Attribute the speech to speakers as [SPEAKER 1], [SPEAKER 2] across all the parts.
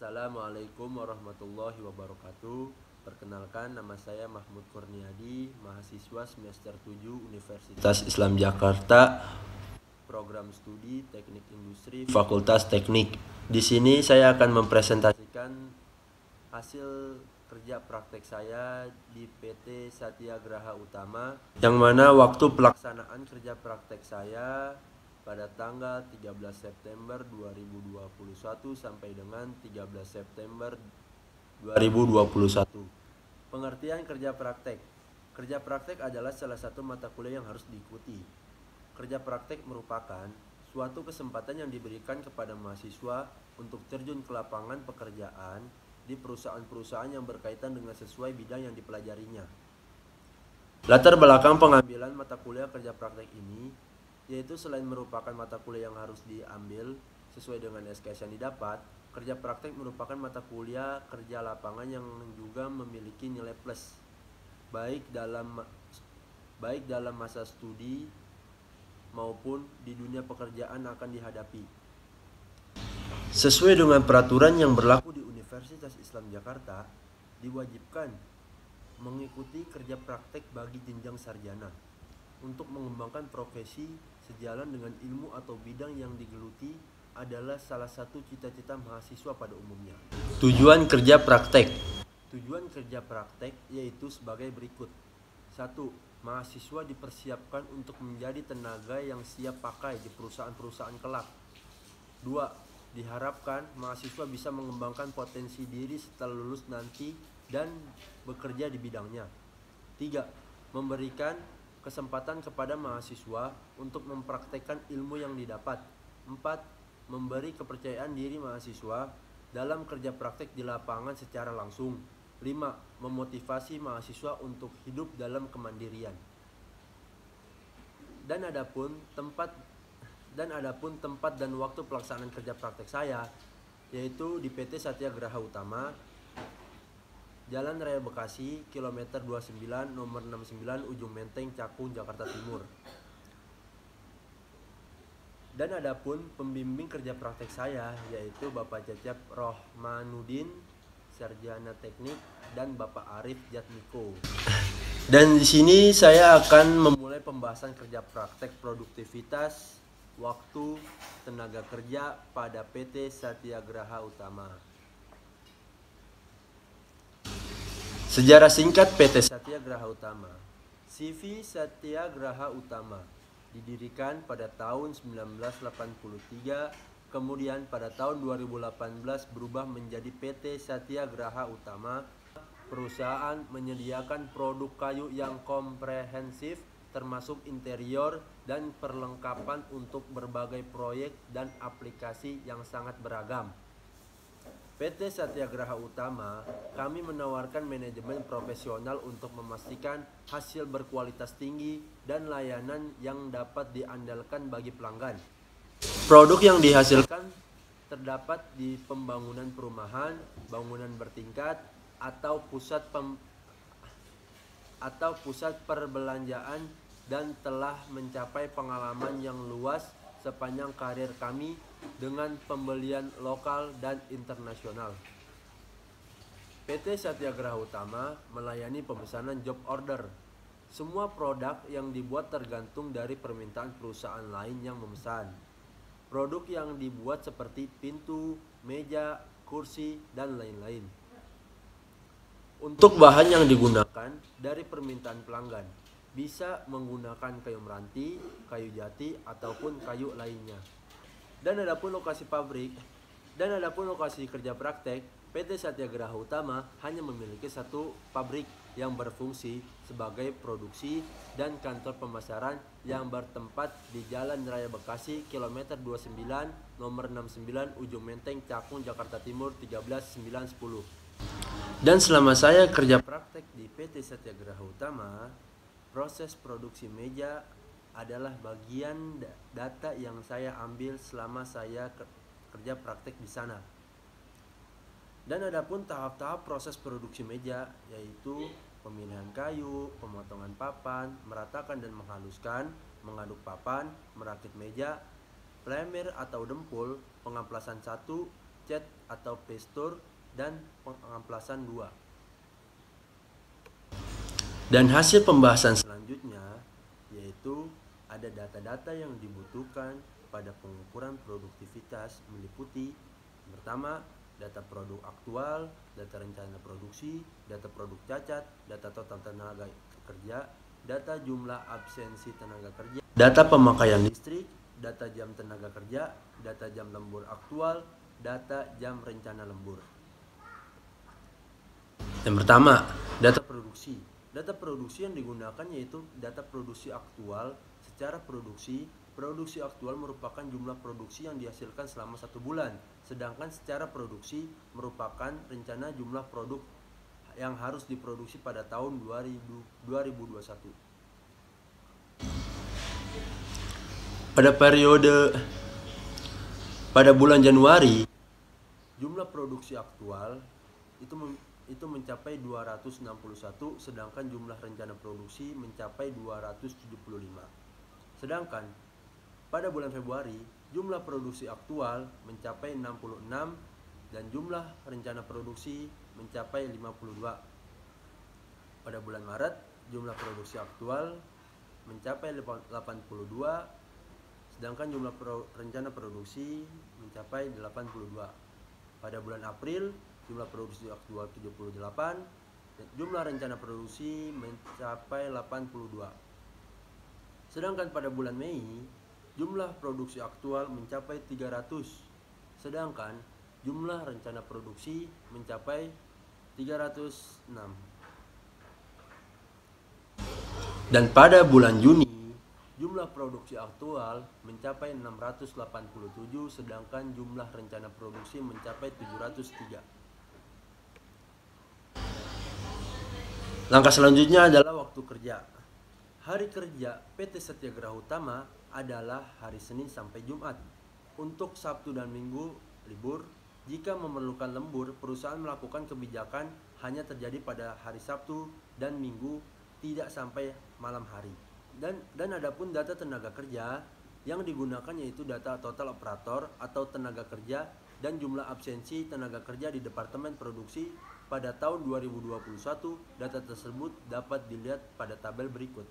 [SPEAKER 1] Assalamualaikum warahmatullahi wabarakatuh. Perkenalkan, nama saya Mahmud Kurniadi, mahasiswa semester 7 Universitas Islam Jakarta, program studi Teknik Industri, Fakultas Teknik. Di sini saya akan mempresentasikan hasil kerja praktek saya di PT Satyagraha Utama, yang mana waktu pelaksanaan kerja praktek saya pada tanggal 13 September 2021 sampai dengan 13 September 2021. Pengertian kerja praktek. Kerja praktek adalah salah satu mata kuliah yang harus diikuti. Kerja praktek merupakan suatu kesempatan yang diberikan kepada mahasiswa untuk terjun ke lapangan pekerjaan di perusahaan-perusahaan yang berkaitan dengan sesuai bidang yang dipelajarinya. Latar belakang pengambilan mata kuliah kerja praktek ini yaitu selain merupakan mata kuliah yang harus diambil sesuai dengan SKS yang didapat, kerja praktek merupakan mata kuliah kerja lapangan yang juga memiliki nilai plus baik dalam masa studi maupun di dunia pekerjaan akan dihadapi. Sesuai dengan peraturan yang berlaku di Universitas Islam Jakarta, diwajibkan mengikuti kerja praktek bagi jenjang sarjana untuk mengembangkan profesi sejalan dengan ilmu atau bidang yang digeluti adalah salah satu cita-cita mahasiswa pada umumnya. Tujuan kerja praktek. Tujuan kerja praktek yaitu sebagai berikut. 1. Mahasiswa dipersiapkan untuk menjadi tenaga yang siap pakai di perusahaan-perusahaan kelak. 2. Diharapkan mahasiswa bisa mengembangkan potensi diri setelah lulus nanti dan bekerja di bidangnya. 3. Memberikan kesempatan kepada mahasiswa untuk mempraktekkan ilmu yang didapat. 4. Memberi kepercayaan diri mahasiswa dalam kerja praktek di lapangan secara langsung. 5. Memotivasi mahasiswa untuk hidup dalam kemandirian. Dan adapun tempat dan waktu pelaksanaan kerja praktek saya yaitu di PT Satyagraha Utama, Jalan Raya Bekasi, kilometer 29, nomor 69, Ujung Menteng, Cakung, Jakarta Timur. Dan adapun pembimbing kerja praktek saya yaitu Bapak Cecep Rohmanuddin, Sarjana Teknik, dan Bapak Arif Jatmiko. Dan di sini saya akan memulai pembahasan kerja praktek produktivitas, waktu, tenaga kerja pada PT Satyagraha Utama. Sejarah singkat PT Satyagraha Utama. CV Satyagraha Utama didirikan pada tahun 1983, kemudian pada tahun 2018 berubah menjadi PT Satyagraha Utama. Perusahaan menyediakan produk kayu yang komprehensif termasuk interior dan perlengkapan untuk berbagai proyek dan aplikasi yang sangat beragam. PT Satyagraha Utama, kami menawarkan manajemen profesional untuk memastikan hasil berkualitas tinggi dan layanan yang dapat diandalkan bagi pelanggan. Produk yang dihasilkan terdapat di pembangunan perumahan, bangunan bertingkat, atau pusat perbelanjaan dan telah mencapai pengalaman yang luas sepanjang karir kami dengan pembelian lokal dan internasional. PT Satyagraha Utama melayani pemesanan job order. Semua produk yang dibuat tergantung dari permintaan perusahaan lain yang memesan. Produk yang dibuat seperti pintu, meja, kursi, dan lain-lain. Untuk bahan yang digunakan dari permintaan pelanggan, bisa menggunakan kayu meranti, kayu jati, ataupun kayu lainnya. Dan adapun lokasi kerja praktek, PT Satyagraha Utama hanya memiliki satu pabrik yang berfungsi sebagai produksi dan kantor pemasaran yang bertempat di Jalan Raya Bekasi, kilometer 29, nomor 69, Ujung Menteng, Cakung, Jakarta Timur 13910. Dan selama saya kerja praktek di PT Satyagraha Utama, proses produksi meja adalah bagian data yang saya ambil selama saya kerja praktek di sana. Dan adapun tahap-tahap proses produksi meja yaitu pemilihan kayu, pemotongan papan, meratakan dan menghaluskan, mengaduk papan, merakit meja, plemer atau dempul, pengamplasan 1, cat atau pastur, dan pengamplasan 2. Dan hasil pembahasan selanjutnya yaitu ada data-data yang dibutuhkan pada pengukuran produktivitas meliputi pertama, data produk aktual, data rencana produksi, data produk cacat, data total tenaga kerja, data jumlah absensi tenaga kerja, data pemakaian listrik, data jam tenaga kerja, data jam lembur aktual, data jam rencana lembur. Yang pertama, data produksi. Data produksi yang digunakan yaitu data produksi aktual. Secara produksi aktual merupakan jumlah produksi yang dihasilkan selama 1 bulan. Sedangkan secara produksi merupakan rencana jumlah produk yang harus diproduksi pada tahun 2021. Pada bulan Januari, jumlah produksi aktual itu mencapai 261, sedangkan jumlah rencana produksi mencapai 275. Sedangkan pada bulan Februari, jumlah produksi aktual mencapai 66 dan jumlah rencana produksi mencapai 52. Pada bulan Maret, jumlah produksi aktual mencapai 82, sedangkan jumlah rencana produksi mencapai 82. Pada bulan April, jumlah produksi aktual 78 dan jumlah rencana produksi mencapai 82. Sedangkan pada bulan Mei, jumlah produksi aktual mencapai 300, sedangkan jumlah rencana produksi mencapai 306. Dan pada bulan Juni, jumlah produksi aktual mencapai 687, sedangkan jumlah rencana produksi mencapai 703. Langkah selanjutnya adalah waktu kerja. Hari kerja PT Satyagraha Utama adalah hari Senin sampai Jumat. Untuk Sabtu dan Minggu libur. Jika memerlukan lembur, perusahaan melakukan kebijakan hanya terjadi pada hari Sabtu dan Minggu, tidak sampai malam hari. Dan adapun data tenaga kerja yang digunakan yaitu data total operator atau tenaga kerja dan jumlah absensi tenaga kerja di Departemen Produksi pada tahun 2021. Data tersebut dapat dilihat pada tabel berikut.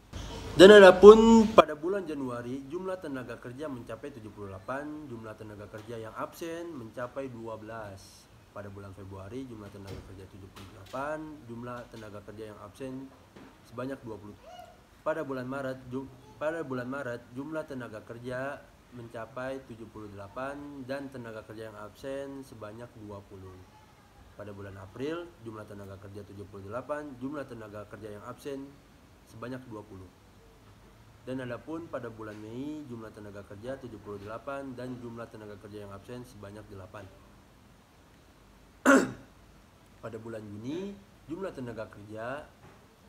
[SPEAKER 1] Dan adapun pada bulan Januari, jumlah tenaga kerja mencapai 78, jumlah tenaga kerja yang absen mencapai 12. Pada bulan Februari, jumlah tenaga kerja 78, jumlah tenaga kerja yang absen sebanyak 20. Pada bulan Maret, jumlah tenaga kerja mencapai 78 dan tenaga kerja yang absen sebanyak 20. Pada bulan April, jumlah tenaga kerja 78, jumlah tenaga kerja yang absen sebanyak 20. Dan adapun pada bulan Mei, jumlah tenaga kerja 78 dan jumlah tenaga kerja yang absen sebanyak 8. Pada bulan Juni, jumlah tenaga kerja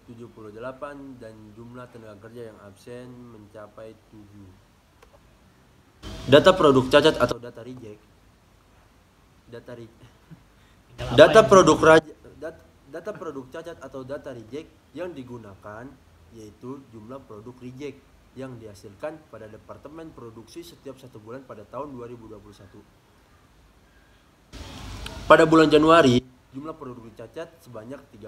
[SPEAKER 1] 78 dan jumlah tenaga kerja yang absen mencapai 7. Data produk cacat atau data reject. Data produk cacat atau data reject yang digunakan yaitu jumlah produk reject yang dihasilkan pada Departemen Produksi setiap 1 bulan pada tahun 2021. Pada bulan Januari, jumlah produk cacat sebanyak 13.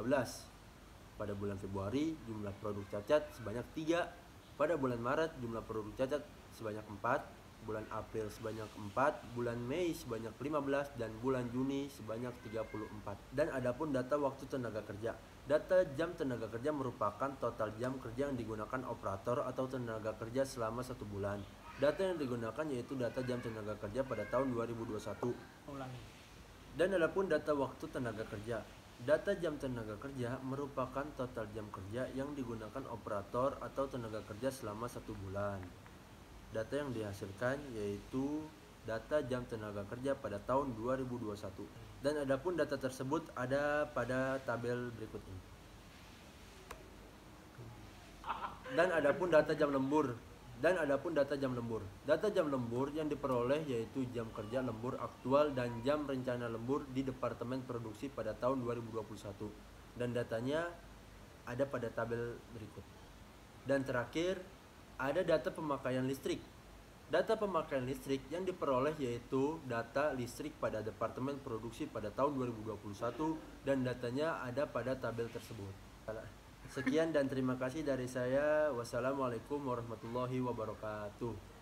[SPEAKER 1] Pada bulan Februari, jumlah produk cacat sebanyak 3. Pada bulan Maret, jumlah produk cacat sebanyak 4. Bulan April sebanyak 4, bulan Mei sebanyak 15, dan bulan Juni sebanyak 34. Dan adapun data waktu tenaga kerja. Data jam tenaga kerja merupakan total jam kerja yang digunakan operator atau tenaga kerja selama 1 bulan. Data yang digunakan yaitu data jam tenaga kerja pada tahun 2021. Dan adapun data waktu tenaga kerja. Data jam tenaga kerja merupakan total jam kerja yang digunakan operator atau tenaga kerja selama 1 bulan. Data yang dihasilkan yaitu data jam tenaga kerja pada tahun 2021. Dan adapun data tersebut ada pada tabel berikut ini. Dan adapun data jam lembur. Data jam lembur yang diperoleh yaitu jam kerja lembur aktual dan jam rencana lembur di Departemen Produksi pada tahun 2021. Dan datanya ada pada tabel berikut. Dan terakhir, ada data pemakaian listrik. Data pemakaian listrik yang diperoleh yaitu data listrik pada Departemen Produksi pada tahun 2021 dan datanya ada pada tabel tersebut. Sekian dan terima kasih dari saya. Wassalamualaikum warahmatullahi wabarakatuh.